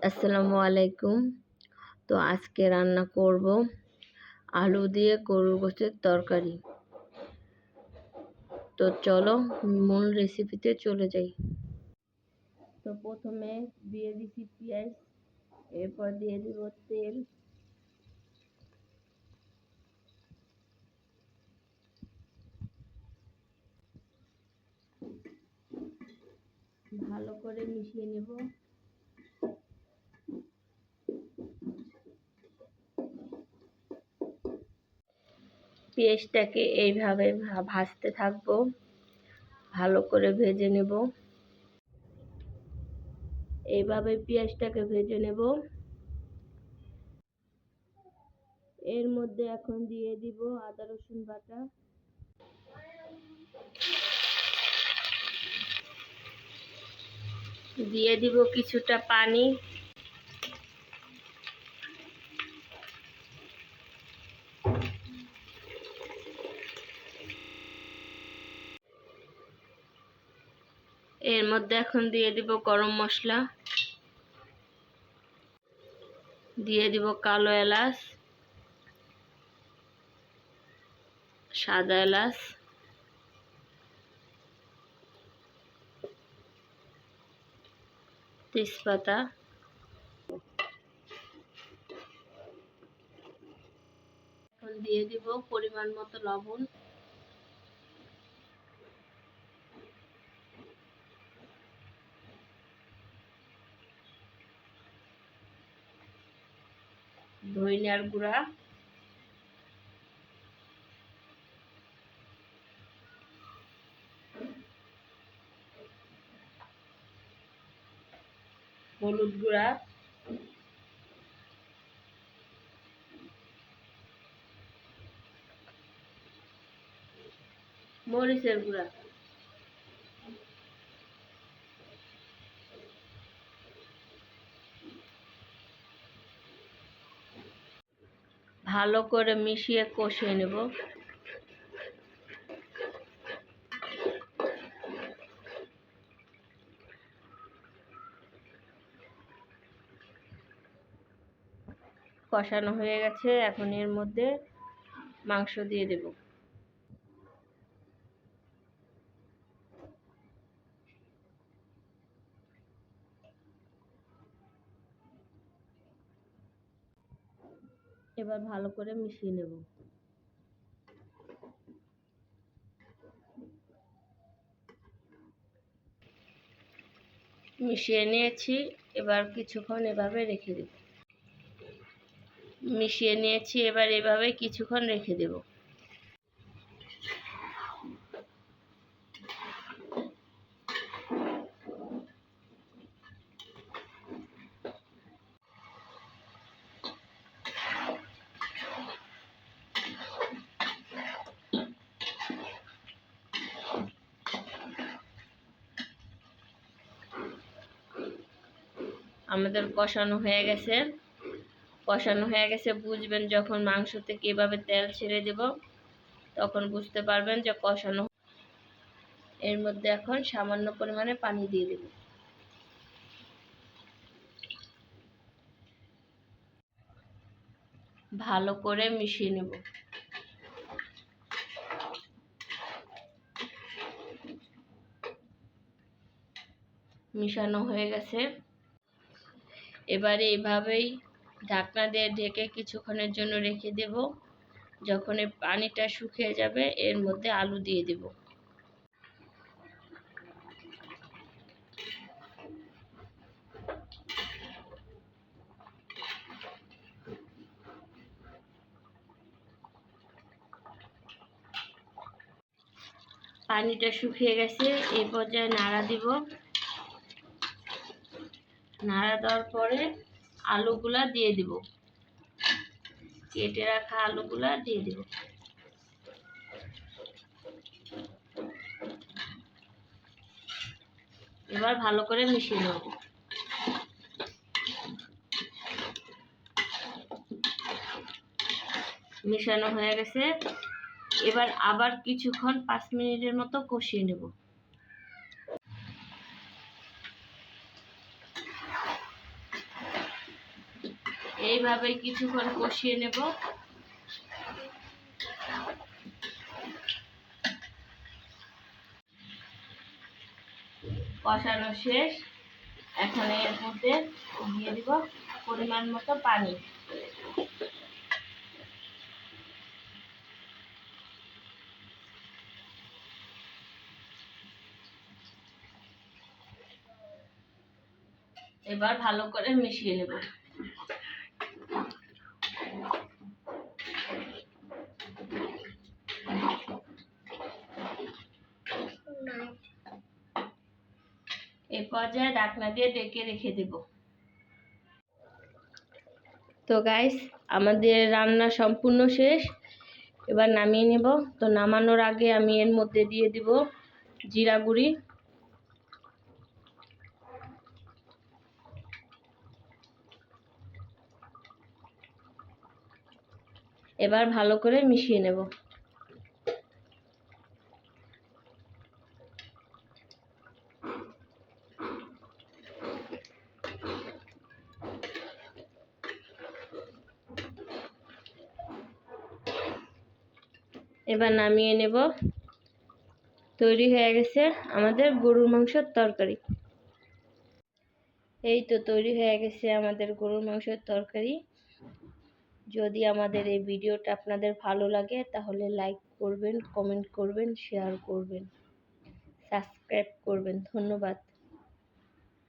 আসসালামু আলাইকুম। তো আজকে রান্না করব আলু দিয়ে গরুর গোশতের তরকারি। তো চলো মূল রেসিপিতে চলে যাই। তো প্রথমে দিয়ে দিচ্ছি পেঁয়াজ, এরপর দিয়ে দিব তেল, ভালো করে মিশিয়ে নেব। পেঁয়াজটাকে এইভাবে ভাজতে থাকবো, ভালো করে ভেজে নেব। এইভাবে পেঁয়াজটাকে ভেজে নেব। এর মধ্যে এখন দিয়ে দিব আদা রসুন বাটা, দিয়ে দিব কিছুটা পানি, এর মধ্যে এখন দিয়ে দিব গরম মশলা, দিয়ে দিব কালো এলাচ, সাদা এলাচ, তেজপাতা, এখন দিয়ে দিব পরিমাণ মতো লবণ, ধনিয়ার গুঁড়া, হলুদ গুঁড়া, মরিচের গুঁড়া, ভালো করে মিশিয়ে কষিয়ে নেব। কষানো হয়ে গেছে, এখন এর মধ্যে মাংস দিয়ে দেব। এবার ভালো করে মিশিয়ে নেব। মিশিয়ে নিয়েছি, এবার কিছুক্ষণ এভাবে রেখে দেব। মিশিয়ে নিয়েছি, এবার এভাবে কিছুক্ষণ রেখে দেব। আমাদের কষানো হয়ে গেছে। বুঝবেন যখন মাংস থেকে এভাবে তেল ছেড়ে দেব, তখন বুঝতে পারবেন যে কষানো। এর মধ্যে এখন সামান্য পরিমাণে পানি দিয়ে দেব। ভালো করে মিশিয়ে নেব। মিশানো হয়ে গেছে, এবারে এভাবেই ঢাকনা দিয়ে ঢেকে কিছুক্ষণের জন্য রেখে দেব। যখন এই পানিটা শুকিয়ে যাবে, এর মধ্যে আলু দিয়ে দেব। পানিটা শুকিয়ে গেছে, এই পর্যায়ে নাড়া দিব। নাড়া দেওয়ার পরে আলুগুলা দিয়ে দিব, কেটে রাখা আলুগুলা দিয়ে দিব। এবার ভালো করে মিশিয়ে নেব। মিশানো হয়ে গেছে, এবার আবার কিছুক্ষণ 5 মিনিটের মতো কষিয়ে নেব। এইভাবে কিছুক্ষণ কষিয়ে নেব। কষানো শেষ। এখন এর মধ্যে দিয়ে দিব পরিমাণ মতো পানি। এবার ভালো করে মিশিয়ে নেব। এই পর্যায়ে ঢাকনা দিয়ে ঢেকে রেখে দেব। তো গাইস, আমাদের রান্না সম্পূর্ণ শেষ। এবার নামিয়ে নেব। তো নামানোর আগে আমি এর মধ্যে দিয়ে দিব জিরা গুঁড়ি, এবার ভালো করে মিশিয়ে নেব। এবার নামিয়ে নেব। তৈরি হয়ে গেছে আমাদের গরুর মাংসের তরকারি। এই তো তৈরি হয়ে গেছে আমাদের গরুর মাংসের তরকারি। যদি আমাদের এই ভিডিওটা আপনাদের ভালো লাগে তাহলে লাইক করবেন, কমেন্ট করবেন, শেয়ার করবেন, সাবস্ক্রাইব করবেন। ধন্যবাদ।